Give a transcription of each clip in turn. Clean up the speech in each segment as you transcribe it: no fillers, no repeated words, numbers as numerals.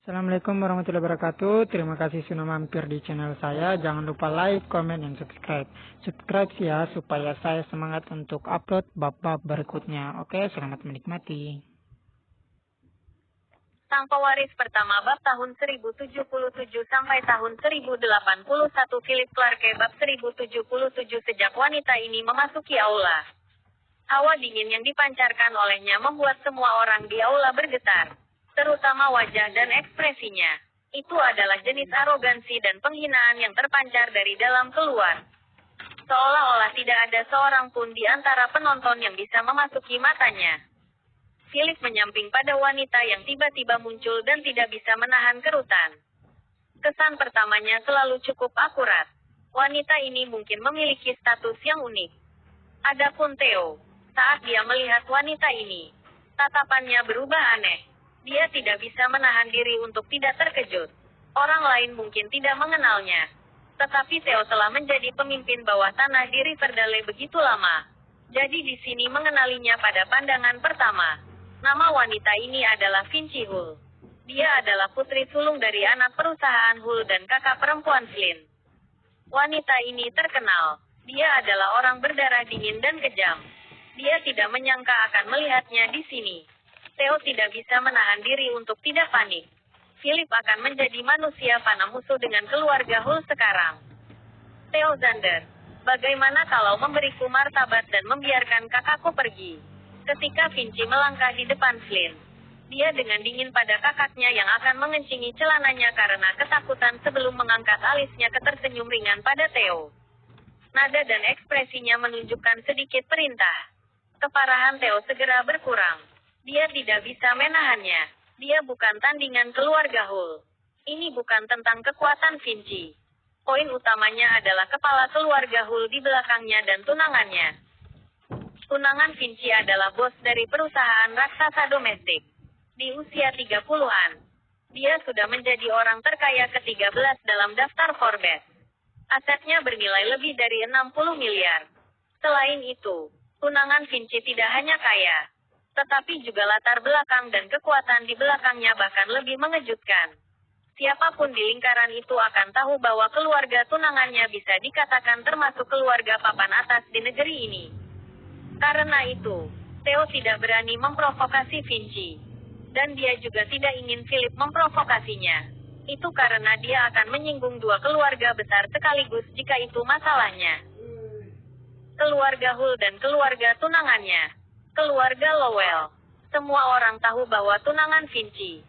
Assalamualaikum warahmatullahi wabarakatuh. Terima kasih sudah mampir di channel saya. Jangan lupa like, comment, dan subscribe. Subscribe ya supaya saya semangat untuk upload bab-bab berikutnya. Oke, selamat menikmati. Sang pewaris pertama bab tahun 1077 sampai tahun 1081 Philip Clarke bab 1077 sejak wanita ini memasuki aula. Hawa dingin yang dipancarkan olehnya membuat semua orang di aula bergetar. Terutama wajah dan ekspresinya. Itu adalah jenis arogansi dan penghinaan yang terpancar dari dalam keluar. Seolah-olah tidak ada seorang pun di antara penonton yang bisa memasuki matanya. Philip menyamping pada wanita yang tiba-tiba muncul dan tidak bisa menahan kerutan. Kesan pertamanya selalu cukup akurat. Wanita ini mungkin memiliki status yang unik. Adapun Theo, saat dia melihat wanita ini, tatapannya berubah aneh. Dia tidak bisa menahan diri untuk tidak terkejut. Orang lain mungkin tidak mengenalnya. Tetapi Theo telah menjadi pemimpin bawah tanah di Riverdale begitu lama. Jadi di sini mengenalinya pada pandangan pertama. Nama wanita ini adalah Vinci Hull. Dia adalah putri sulung dari anak perusahaan Hull dan kakak perempuan Flynn. Wanita ini terkenal. Dia adalah orang berdarah dingin dan kejam. Dia tidak menyangka akan melihatnya di sini. Theo tidak bisa menahan diri untuk tidak panik. Philip akan menjadi manusia panah musuh dengan keluarga Hull sekarang. Theo Zander, bagaimana kalau memberiku martabat dan membiarkan kakakku pergi? Ketika Vinci melangkah di depan Flynn, dia dengan dingin pada kakaknya yang akan mengencingi celananya karena ketakutan sebelum mengangkat alisnya ke tersenyum ringan pada Theo. Nada dan ekspresinya menunjukkan sedikit perintah. Keparahan Theo segera berkurang. Dia tidak bisa menahannya. Dia bukan tandingan keluarga Hull. Ini bukan tentang kekuatan Vinci. Poin utamanya adalah kepala keluarga Hull di belakangnya dan tunangannya. Tunangan Vinci adalah bos dari perusahaan raksasa domestik. Di usia 30-an, dia sudah menjadi orang terkaya ke-13 dalam daftar Forbes. Asetnya bernilai lebih dari 60 miliar. Selain itu, tunangan Vinci tidak hanya kaya, tetapi juga latar belakang dan kekuatan di belakangnya bahkan lebih mengejutkan. Siapapun di lingkaran itu akan tahu bahwa keluarga tunangannya bisa dikatakan termasuk keluarga papan atas di negeri ini. Karena itu, Theo tidak berani memprovokasi Vinci. Dan dia juga tidak ingin Philip memprovokasinya. Itu karena dia akan menyinggung dua keluarga besar sekaligus jika itu masalahnya. Keluarga Hull dan keluarga tunangannya. Keluarga Lowell. Semua orang tahu bahwa tunangan Vinci,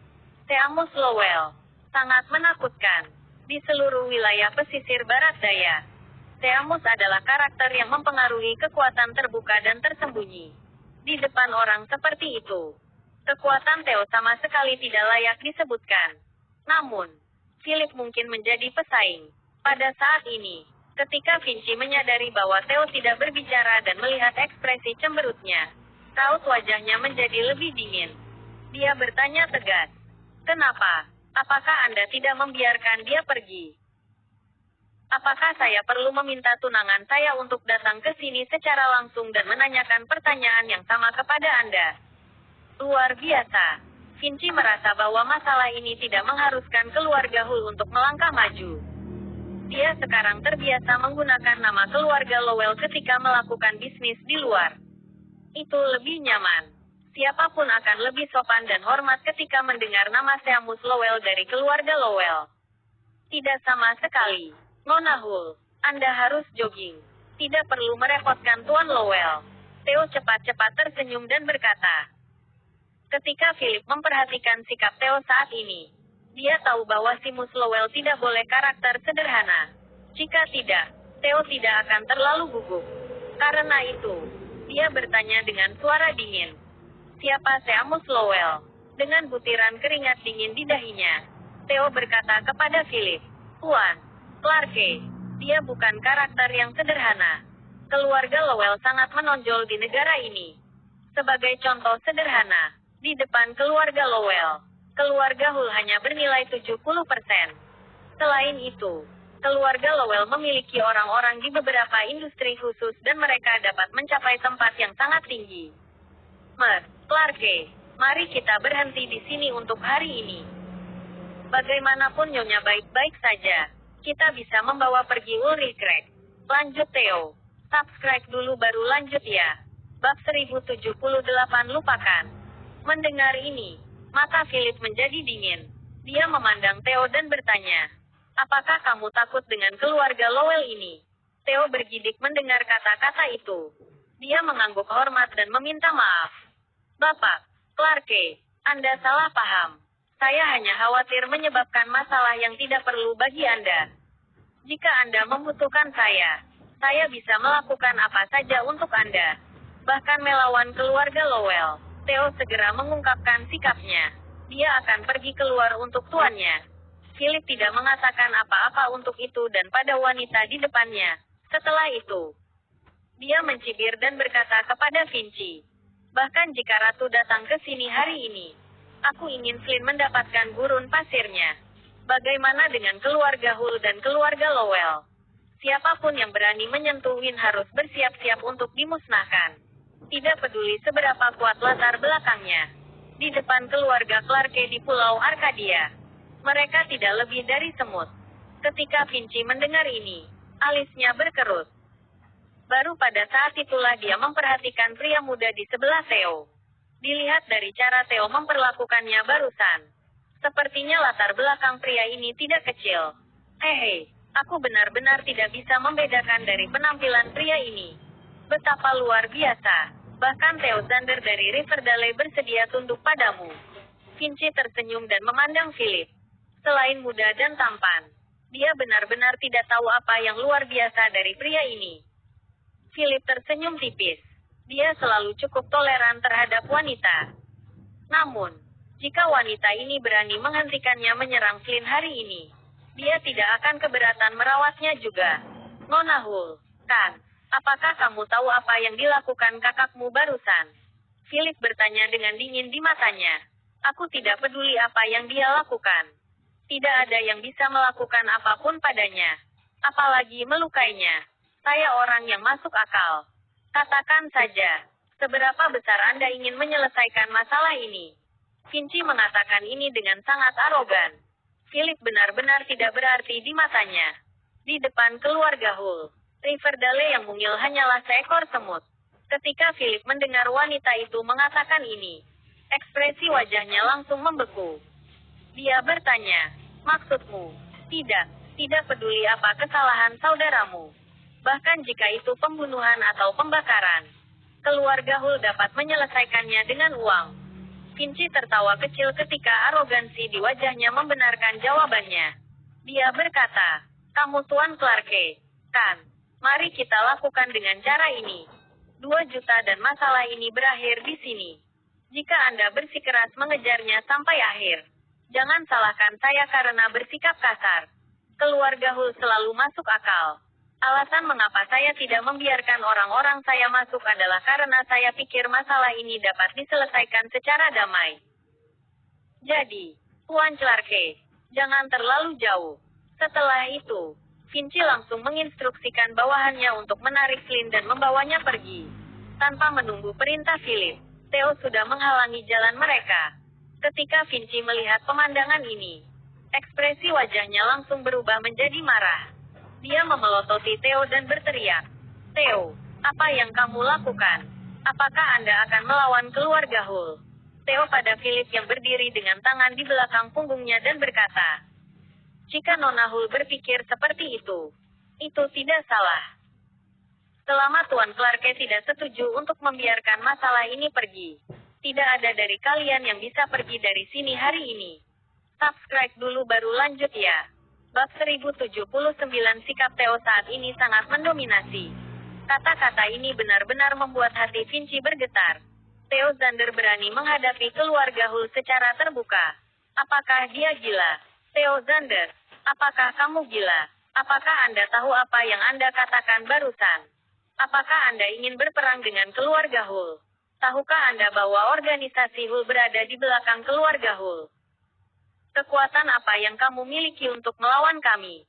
Seamus Lowell, sangat menakutkan. Di seluruh wilayah pesisir barat daya, Seamus adalah karakter yang mempengaruhi kekuatan terbuka dan tersembunyi. Di depan orang seperti itu, kekuatan Theo sama sekali tidak layak disebutkan. Namun, Philip mungkin menjadi pesaing. Pada saat ini, ketika Vinci menyadari bahwa Theo tidak berbicara dan melihat ekspresi cemberutnya, raut wajahnya menjadi lebih dingin. Dia bertanya tegas, "Kenapa? Apakah Anda tidak membiarkan dia pergi? Apakah saya perlu meminta tunangan saya untuk datang ke sini secara langsung dan menanyakan pertanyaan yang sama kepada Anda?" Luar biasa. Vinci merasa bahwa masalah ini tidak mengharuskan keluarga Hull untuk melangkah maju. Dia sekarang terbiasa menggunakan nama keluarga Lowell ketika melakukan bisnis di luar. Itu lebih nyaman. Siapapun akan lebih sopan dan hormat ketika mendengar nama Seamus Lowell dari keluarga Lowell. Tidak sama sekali. Nona Hull, Anda harus jogging. Tidak perlu merepotkan Tuan Lowell. Theo cepat-cepat tersenyum dan berkata. Ketika Philip memperhatikan sikap Theo saat ini, dia tahu bahwa Seamus Lowell tidak boleh karakter sederhana. Jika tidak, Theo tidak akan terlalu gugup. Karena itu, dia bertanya dengan suara dingin. Siapa Seamus Lowell? Dengan butiran keringat dingin di dahinya, Theo berkata kepada Philip, "Tuan Clarke, dia bukan karakter yang sederhana. Keluarga Lowell sangat menonjol di negara ini. Sebagai contoh sederhana, di depan keluarga Lowell, keluarga Hull hanya bernilai 70%. Selain itu, keluarga Lowell memiliki orang-orang di beberapa industri khusus dan mereka dapat mencapai tempat yang sangat tinggi. Clarke, mari kita berhenti di sini untuk hari ini. Bagaimanapun Nyonya baik-baik saja. Kita bisa membawa pergi Ulrich Craig. Lanjut Theo. Subscribe dulu baru lanjut ya. Bab 1078 lupakan. Mendengar ini, mata Philip menjadi dingin. Dia memandang Theo dan bertanya, apakah kamu takut dengan keluarga Lowell ini? Theo bergidik mendengar kata-kata itu. Dia mengangguk hormat dan meminta maaf. Bapak, Clarke, Anda salah paham. Saya hanya khawatir menyebabkan masalah yang tidak perlu bagi Anda. Jika Anda membutuhkan saya bisa melakukan apa saja untuk Anda. Bahkan melawan keluarga Lowell. Theo segera mengungkapkan sikapnya. Dia akan pergi keluar untuk tuannya. Philip tidak mengatakan apa-apa untuk itu dan pada wanita di depannya. Setelah itu, dia mencibir dan berkata kepada Vinci. Bahkan jika Ratu datang ke sini hari ini, aku ingin Flynn mendapatkan gurun pasirnya. Bagaimana dengan keluarga Hull dan keluarga Lowell? Siapapun yang berani menyentuh Win harus bersiap-siap untuk dimusnahkan. Tidak peduli seberapa kuat latar belakangnya. Di depan keluarga Clarke di Pulau Arkadia, mereka tidak lebih dari semut. Ketika Vinci mendengar ini, alisnya berkerut. Baru pada saat itulah dia memperhatikan pria muda di sebelah Theo. Dilihat dari cara Theo memperlakukannya barusan. Sepertinya latar belakang pria ini tidak kecil. Hehe, aku benar-benar tidak bisa membedakan dari penampilan pria ini. Betapa luar biasa. Bahkan Theo Zander dari Riverdale bersedia tunduk padamu. Vinci tersenyum dan memandang Philip. Selain muda dan tampan, dia benar-benar tidak tahu apa yang luar biasa dari pria ini. Philip tersenyum tipis. Dia selalu cukup toleran terhadap wanita. Namun, jika wanita ini berani menghentikannya menyerang Flynn hari ini, dia tidak akan keberatan merawatnya juga. Nona Hull, kan? Apakah kamu tahu apa yang dilakukan kakakmu barusan? Philip bertanya dengan dingin di matanya. Aku tidak peduli apa yang dia lakukan. Tidak ada yang bisa melakukan apapun padanya. Apalagi melukainya. Saya orang yang masuk akal. Katakan saja, seberapa besar Anda ingin menyelesaikan masalah ini? Vinci mengatakan ini dengan sangat arogan. Philip benar-benar tidak berarti di matanya. Di depan keluarga Hull, Riverdale yang mungil hanyalah seekor semut. Ketika Philip mendengar wanita itu mengatakan ini, ekspresi wajahnya langsung membeku. Dia bertanya, maksudmu? Tidak peduli apa kesalahan saudaramu. Bahkan jika itu pembunuhan atau pembakaran, keluarga Hull dapat menyelesaikannya dengan uang. Vinci tertawa kecil ketika arogansi di wajahnya membenarkan jawabannya. Dia berkata, kamu Tuan Clarke, kan? Mari kita lakukan dengan cara ini. 2 juta dan masalah ini berakhir di sini. Jika Anda bersikeras mengejarnya sampai akhir, jangan salahkan saya karena bersikap kasar. Keluarga Hull selalu masuk akal. Alasan mengapa saya tidak membiarkan orang-orang saya masuk adalah karena saya pikir masalah ini dapat diselesaikan secara damai. Jadi, Tuan Clarke, jangan terlalu jauh. Setelah itu, Vinci langsung menginstruksikan bawahannya untuk menarik Flynn dan membawanya pergi. Tanpa menunggu perintah Philip, Theo sudah menghalangi jalan mereka. Ketika Vinci melihat pemandangan ini, ekspresi wajahnya langsung berubah menjadi marah. Dia memelototi Theo dan berteriak, Theo, apa yang kamu lakukan? Apakah Anda akan melawan keluarga Hull? Theo pada Philip yang berdiri dengan tangan di belakang punggungnya dan berkata, jika Nona Hull berpikir seperti itu tidak salah. Selama Tuan Clarke tidak setuju untuk membiarkan masalah ini pergi, tidak ada dari kalian yang bisa pergi dari sini hari ini. Subscribe dulu baru lanjut ya. Bab 1079 sikap Theo saat ini sangat mendominasi. Kata-kata ini benar-benar membuat hati Vinci bergetar. Theo Zander berani menghadapi keluarga Hull secara terbuka. Apakah dia gila? Theo Zander, apakah kamu gila? Apakah Anda tahu apa yang Anda katakan barusan? Apakah Anda ingin berperang dengan keluarga Hull? Tahukah Anda bahwa organisasi Hull berada di belakang keluarga Hull? Kekuatan apa yang kamu miliki untuk melawan kami?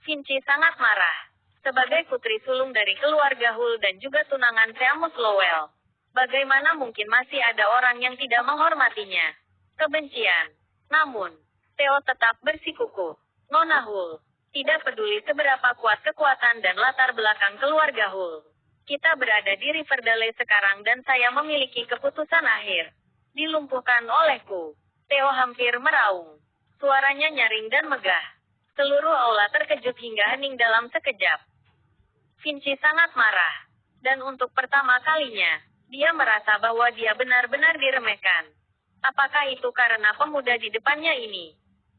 Vinci sangat marah. Sebagai putri sulung dari keluarga Hull dan juga tunangan Seamus Lowell, bagaimana mungkin masih ada orang yang tidak menghormatinya? Kebencian. Namun, Theo tetap bersikukuh. Nona Hul, tidak peduli seberapa kuat kekuatan dan latar belakang keluarga Hul. Kita berada di Riverdale sekarang dan saya memiliki keputusan akhir. Dilumpuhkan olehku. Theo hampir meraung. Suaranya nyaring dan megah. Seluruh aula terkejut hingga hening dalam sekejap. Vinci sangat marah. Dan untuk pertama kalinya, dia merasa bahwa dia benar-benar diremehkan. Apakah itu karena pemuda di depannya ini?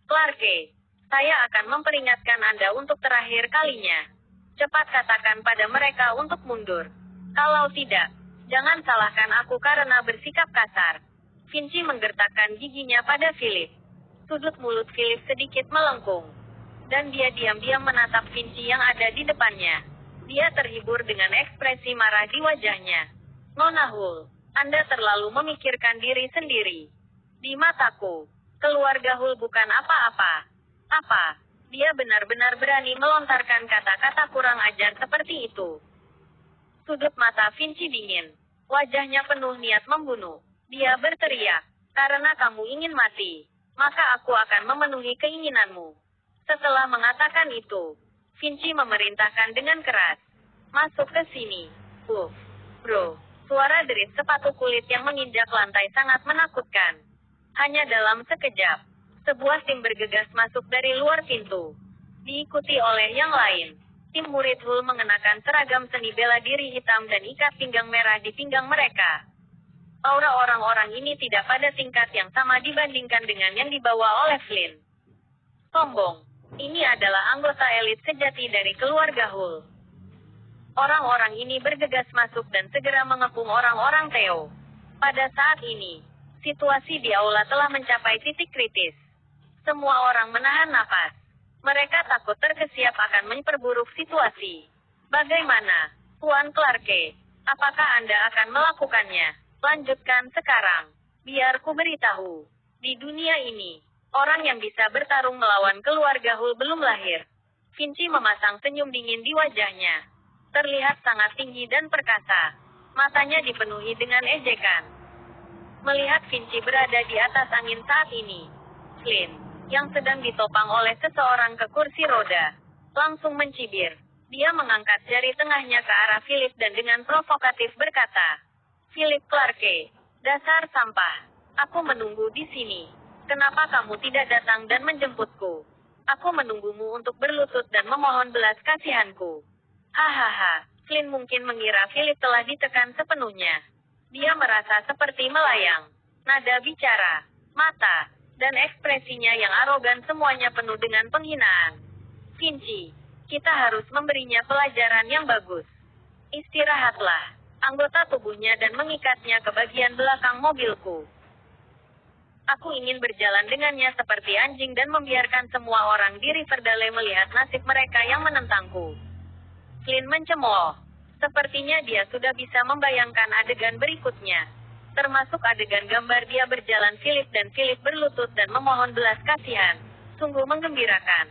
Clarke, saya akan memperingatkan Anda untuk terakhir kalinya. Cepat katakan pada mereka untuk mundur. Kalau tidak, jangan salahkan aku karena bersikap kasar. Vinci menggertakkan giginya pada Philip. Sudut mulut Philip sedikit melengkung. Dan dia diam-diam menatap Vinci yang ada di depannya. Dia terhibur dengan ekspresi marah di wajahnya. Nona Hul, Anda terlalu memikirkan diri sendiri. Di mataku, keluarga Hul bukan apa-apa. Apa? Dia benar-benar berani melontarkan kata-kata kurang ajar seperti itu. Sudut mata Vinci dingin. Wajahnya penuh niat membunuh. Dia berteriak, karena kamu ingin mati, maka aku akan memenuhi keinginanmu. Setelah mengatakan itu, Vinci memerintahkan dengan keras. Masuk ke sini. Bro. Suara derit sepatu kulit yang menginjak lantai sangat menakutkan. Hanya dalam sekejap, sebuah tim bergegas masuk dari luar pintu. Diikuti oleh yang lain. Tim murid Hul mengenakan seragam seni bela diri hitam dan ikat pinggang merah di pinggang mereka. Aura orang-orang ini tidak pada tingkat yang sama dibandingkan dengan yang dibawa oleh Flynn. Sombong. Ini adalah anggota elit sejati dari keluarga Hul. Orang-orang ini bergegas masuk dan segera mengepung orang-orang Theo. Pada saat ini, situasi di aula telah mencapai titik kritis. Semua orang menahan napas. Mereka takut terkesiap akan memperburuk situasi. Bagaimana, Tuan Clarke? Apakah Anda akan melakukannya? Lanjutkan sekarang. Biar ku beritahu. Di dunia ini, orang yang bisa bertarung melawan keluarga Hul belum lahir. Vinci memasang senyum dingin di wajahnya. Terlihat sangat tinggi dan perkasa. Matanya dipenuhi dengan ejekan. Melihat Vinci berada di atas angin saat ini, Flynn, yang sedang ditopang oleh seseorang ke kursi roda, langsung mencibir. Dia mengangkat jari tengahnya ke arah Philip dan dengan provokatif berkata, Philip Clarke, dasar sampah. Aku menunggu di sini. Kenapa kamu tidak datang dan menjemputku? Aku menunggumu untuk berlutut dan memohon belas kasihanku. Hahaha, Flynn mungkin mengira Philip telah ditekan sepenuhnya. Dia merasa seperti melayang. Nada bicara, mata, dan ekspresinya yang arogan semuanya penuh dengan penghinaan. Vinci, kita harus memberinya pelajaran yang bagus. Istirahatlah. Anggota tubuhnya dan mengikatnya ke bagian belakang mobilku. Aku ingin berjalan dengannya seperti anjing dan membiarkan semua orang di Riverdale melihat nasib mereka yang menentangku. Flynn mencemooh. Sepertinya dia sudah bisa membayangkan adegan berikutnya. Termasuk adegan gambar dia berjalan Philip dan Philip berlutut dan memohon belas kasihan. Sungguh menggembirakan.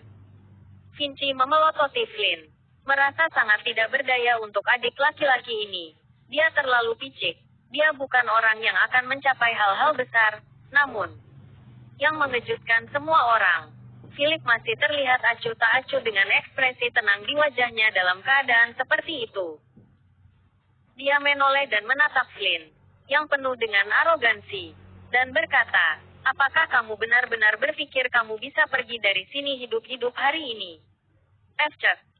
Vinci memelototi Flynn. Merasa sangat tidak berdaya untuk adik laki-laki ini. Dia terlalu picik. Dia bukan orang yang akan mencapai hal-hal besar, namun yang mengejutkan semua orang, Philip masih terlihat acuh tak acuh dengan ekspresi tenang di wajahnya dalam keadaan seperti itu. Dia menoleh dan menatap Flynn, yang penuh dengan arogansi, dan berkata, apakah kamu benar-benar berpikir kamu bisa pergi dari sini hidup-hidup hari ini?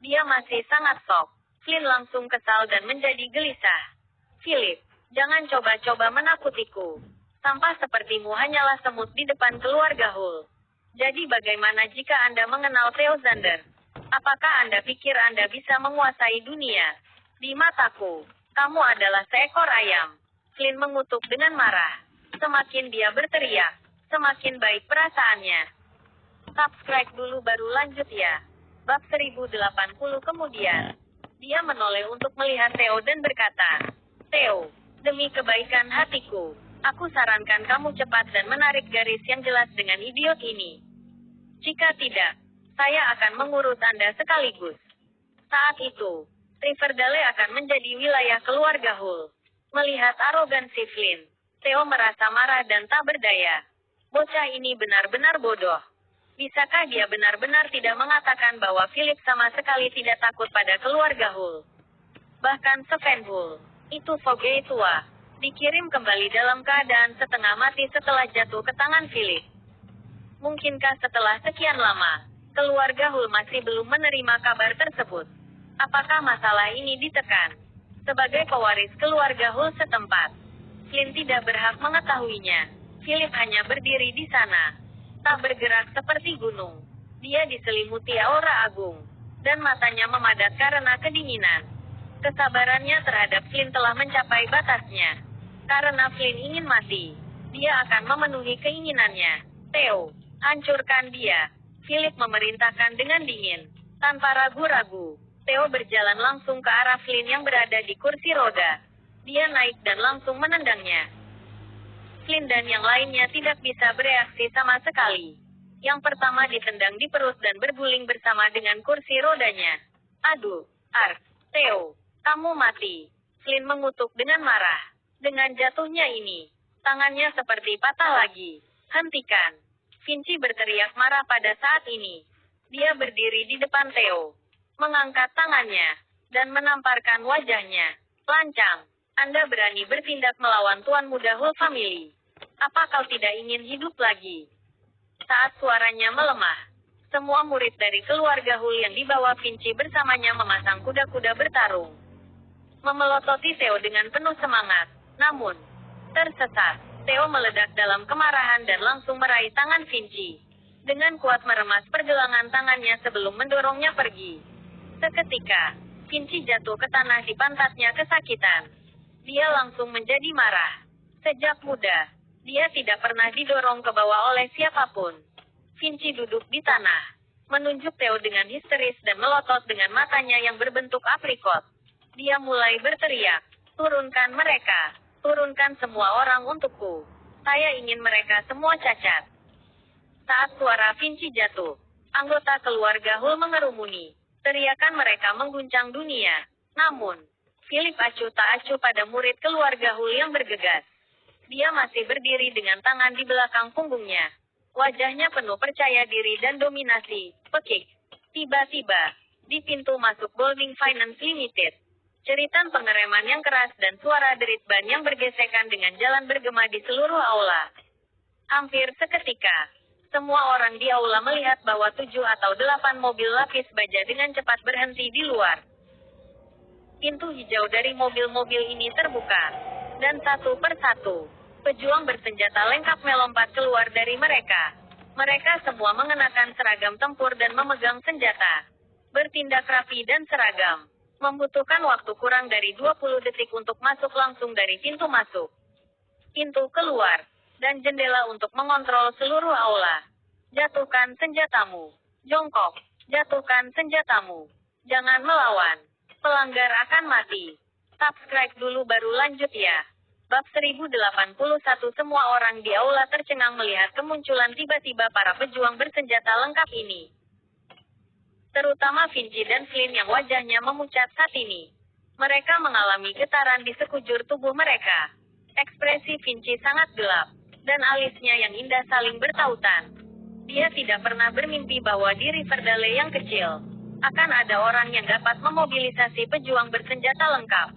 Dia masih sangat sok. Flynn langsung kesal dan menjadi gelisah. Philip, jangan coba-coba menakutiku. Sampah sepertimu hanyalah semut di depan keluarga Hul. Jadi bagaimana jika Anda mengenal Theo Zander? Apakah Anda pikir Anda bisa menguasai dunia? Di mataku, kamu adalah seekor ayam. Flynn mengutuk dengan marah. Semakin dia berteriak, semakin baik perasaannya. Subscribe dulu baru lanjut ya. Bab 1080 kemudian. Dia menoleh untuk melihat Theo dan berkata, Theo, demi kebaikan hatiku, aku sarankan kamu cepat dan menarik garis yang jelas dengan idiot ini. Jika tidak, saya akan mengurus Anda sekaligus. Saat itu, Riverdale akan menjadi wilayah keluarga Hul. Melihat arogansi Flynn, Theo merasa marah dan tak berdaya. Bocah ini benar-benar bodoh. Bisakah dia benar-benar tidak mengatakan bahwa Philip sama sekali tidak takut pada keluarga Hull? Bahkan Sven Hull, itu Foge tua, dikirim kembali dalam keadaan setengah mati setelah jatuh ke tangan Philip. Mungkinkah setelah sekian lama, keluarga Hull masih belum menerima kabar tersebut? Apakah masalah ini ditekan? Sebagai pewaris keluarga Hull setempat, Flynn tidak berhak mengetahuinya. Philip hanya berdiri di sana, tak bergerak seperti gunung. Dia diselimuti aura agung, dan matanya memadat karena kedinginan. Kesabarannya terhadap Flynn telah mencapai batasnya. Karena Flynn ingin mati, dia akan memenuhi keinginannya. Theo, hancurkan dia. Philip memerintahkan dengan dingin. Tanpa ragu-ragu, Theo berjalan langsung ke arah Flynn yang berada di kursi roda. Dia naik dan langsung menendangnya. Flynn dan yang lainnya tidak bisa bereaksi sama sekali. Yang pertama ditendang di perut dan berguling bersama dengan kursi rodanya. Aduh, Theo, kamu mati. Flynn mengutuk dengan marah. Dengan jatuhnya ini, tangannya seperti patah lagi. Hentikan. Vinci berteriak marah pada saat ini. Dia berdiri di depan Theo, mengangkat tangannya, dan menamparkan wajahnya. Lancang, Anda berani bertindak melawan Tuan Muda Hull Family. Apa kau tidak ingin hidup lagi? Saat suaranya melemah, semua murid dari keluarga Hull yang dibawa Vinci bersamanya memasang kuda-kuda bertarung, memelototi Theo dengan penuh semangat. Namun, tersesat. Theo meledak dalam kemarahan dan langsung meraih tangan Vinci. Dengan kuat meremas pergelangan tangannya sebelum mendorongnya pergi. Seketika, Vinci jatuh ke tanah di pantatnya kesakitan. Dia langsung menjadi marah. Sejak muda, dia tidak pernah didorong ke bawah oleh siapapun. Vinci duduk di tanah, menunjuk Theo dengan histeris dan melotot dengan matanya yang berbentuk aprikot. Dia mulai berteriak, "Turunkan mereka! Turunkan semua orang untukku. Saya ingin mereka semua cacat." Saat suara Vinci jatuh, anggota keluarga Hull mengerumuni. Teriakan mereka mengguncang dunia. Namun, Philip acuh tak acuh pada murid keluarga Hull yang bergegas. Dia masih berdiri dengan tangan di belakang punggungnya. Wajahnya penuh percaya diri dan dominasi. Pekik. Tiba-tiba, di pintu masuk Golding Finance Limited, jeritan pengereman yang keras dan suara derit ban yang bergesekan dengan jalan bergema di seluruh aula. Hampir seketika, semua orang di aula melihat bahwa 7 atau 8 mobil lapis baja dengan cepat berhenti di luar. Pintu hijau dari mobil-mobil ini terbuka, dan satu persatu, pejuang bersenjata lengkap melompat keluar dari mereka. Mereka semua mengenakan seragam tempur dan memegang senjata. Bertindak rapi dan seragam. Membutuhkan waktu kurang dari 20 detik untuk masuk langsung dari pintu masuk, pintu keluar, dan jendela untuk mengontrol seluruh aula. Jatuhkan senjatamu. Jongkok. Jatuhkan senjatamu. Jangan melawan. Pelanggar akan mati. Subscribe dulu baru lanjut ya. Bab 1081. Semua orang di aula tercengang melihat kemunculan tiba-tiba para pejuang bersenjata lengkap ini. Terutama Vinci dan Flynn yang wajahnya memucat saat ini. Mereka mengalami getaran di sekujur tubuh mereka. Ekspresi Vinci sangat gelap, dan alisnya yang indah saling bertautan. Dia tidak pernah bermimpi bahwa di Riverdale yang kecil, akan ada orang yang dapat memobilisasi pejuang bersenjata lengkap.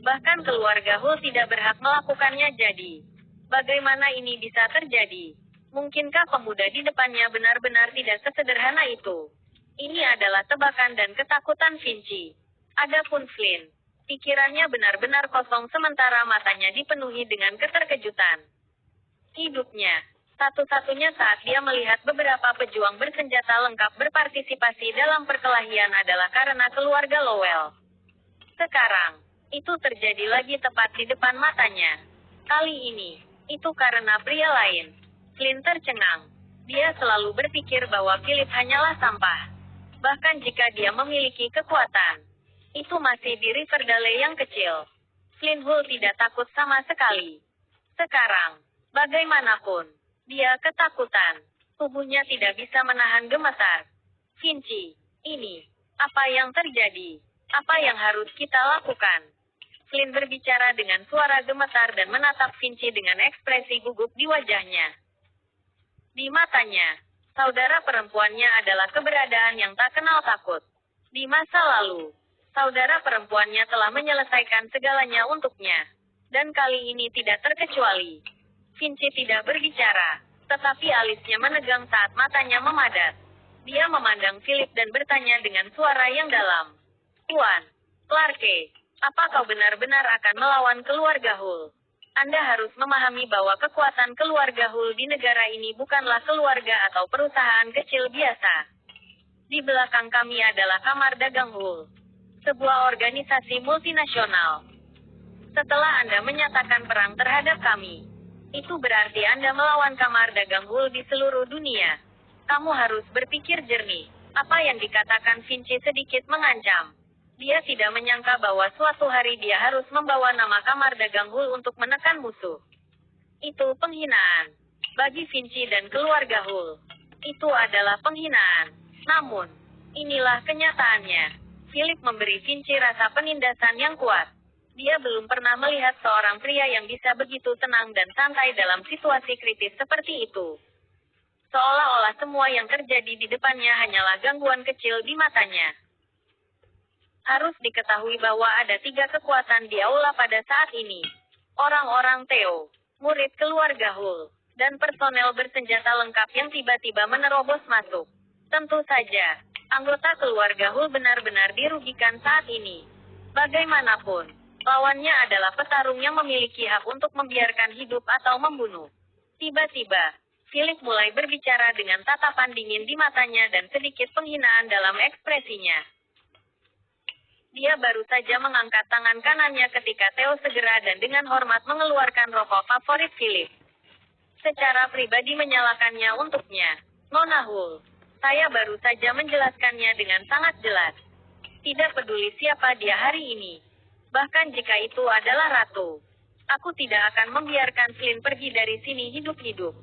Bahkan keluarga Hull tidak berhak melakukannya jadi. Bagaimana ini bisa terjadi? Mungkinkah pemuda di depannya benar-benar tidak sesederhana itu? Ini adalah tebakan dan ketakutan Vinci. Adapun Flynn, pikirannya benar-benar kosong sementara matanya dipenuhi dengan keterkejutan. Hidupnya, satu-satunya saat dia melihat beberapa pejuang bersenjata lengkap berpartisipasi dalam perkelahian adalah karena keluarga Lowell. Sekarang, itu terjadi lagi tepat di depan matanya. Kali ini, itu karena pria lain. Flynn tercengang. Dia selalu berpikir bahwa Philip hanyalah sampah. Bahkan jika dia memiliki kekuatan, itu masih di Riverdale yang kecil. Flynn Hull tidak takut sama sekali. Sekarang, bagaimanapun, dia ketakutan. Tubuhnya tidak bisa menahan gemetar. Vinci, ini, apa yang terjadi? Apa yang harus kita lakukan? Flynn berbicara dengan suara gemetar dan menatap Vinci dengan ekspresi gugup di wajahnya. Di matanya, Saudara perempuannya adalah keberadaan yang tak kenal takut. Di masa lalu, saudara perempuannya telah menyelesaikan segalanya untuknya. Dan kali ini tidak terkecuali. Vinci tidak berbicara, tetapi alisnya menegang saat matanya memadat. Dia memandang Philip dan bertanya dengan suara yang dalam. Tuan Clarke, apa kau benar-benar akan melawan keluarga Hull? Anda harus memahami bahwa kekuatan keluarga Hull di negara ini bukanlah keluarga atau perusahaan kecil biasa. Di belakang kami adalah Kamar Dagang Hull, sebuah organisasi multinasional. Setelah Anda menyatakan perang terhadap kami, itu berarti Anda melawan Kamar Dagang Hull di seluruh dunia. Kamu harus berpikir jernih. Apa yang dikatakan Vinci sedikit mengancam. Dia tidak menyangka bahwa suatu hari dia harus membawa nama Kamar Dagang Hull untuk menekan musuh. Itu penghinaan. Bagi Vinci dan keluarga Hull, itu adalah penghinaan. Namun, inilah kenyataannya. Philip memberi Vinci rasa penindasan yang kuat. Dia belum pernah melihat seorang pria yang bisa begitu tenang dan santai dalam situasi kritis seperti itu. Seolah-olah semua yang terjadi di depannya hanyalah gangguan kecil di matanya. Harus diketahui bahwa ada 3 kekuatan di aula pada saat ini. Orang-orang Theo, murid keluarga Hull, dan personel bersenjata lengkap yang tiba-tiba menerobos masuk. Tentu saja, anggota keluarga Hull benar-benar dirugikan saat ini. Bagaimanapun, lawannya adalah petarung yang memiliki hak untuk membiarkan hidup atau membunuh. Tiba-tiba, Philip mulai berbicara dengan tatapan dingin di matanya dan sedikit penghinaan dalam ekspresinya. Dia baru saja mengangkat tangan kanannya ketika Theo segera dan dengan hormat mengeluarkan rokok favorit Philip. Secara pribadi menyalakannya untuknya. Nona Hull, saya baru saja menjelaskannya dengan sangat jelas. Tidak peduli siapa dia hari ini. Bahkan jika itu adalah ratu. Aku tidak akan membiarkan Flynn pergi dari sini hidup-hidup.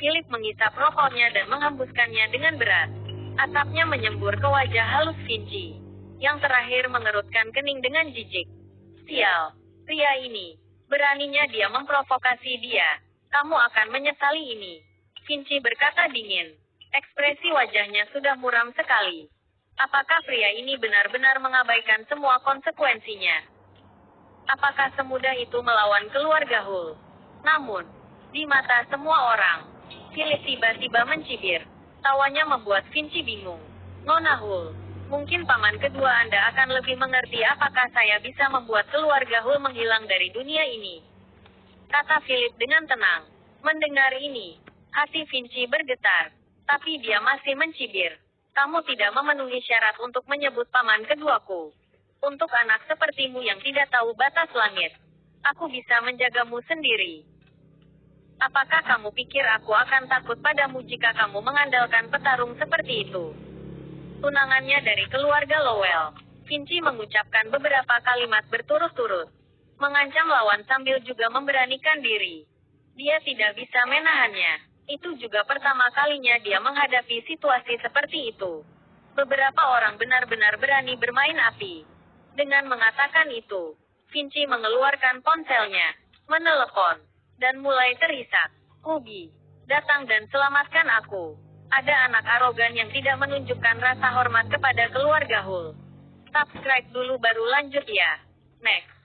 Philip mengisap rokoknya dan menghembuskannya dengan berat. Asapnya menyembur ke wajah halus Vinci. Yang terakhir mengerutkan kening dengan jijik. Sial, pria ini. Beraninya dia memprovokasi dia. Kamu akan menyesali ini. Vinci berkata dingin. Ekspresi wajahnya sudah muram sekali. Apakah pria ini benar-benar mengabaikan semua konsekuensinya? Apakah semudah itu melawan keluarga Hull? Namun, di mata semua orang, Philip tiba-tiba mencibir. Tawanya membuat Vinci bingung. Nona Hull, mungkin paman kedua Anda akan lebih mengerti apakah saya bisa membuat keluarga Hull menghilang dari dunia ini. Kata Philip dengan tenang. Mendengar ini, hati Vinci bergetar. Tapi dia masih mencibir. Kamu tidak memenuhi syarat untuk menyebut paman keduaku. Untuk anak sepertimu yang tidak tahu batas langit, aku bisa menjagamu sendiri. Apakah kamu pikir aku akan takut padamu jika kamu mengandalkan petarung seperti itu? Tunangannya dari keluarga Lowell, Vinci mengucapkan beberapa kalimat berturut-turut. Mengancam lawan sambil juga memberanikan diri. Dia tidak bisa menahannya. Itu juga pertama kalinya dia menghadapi situasi seperti itu. Beberapa orang benar-benar berani bermain api. Dengan mengatakan itu, Vinci mengeluarkan ponselnya, menelepon, dan mulai terisak. Hugi, datang dan selamatkan aku. Ada anak arogan yang tidak menunjukkan rasa hormat kepada keluarga Hull. Subscribe dulu baru lanjut ya. Next.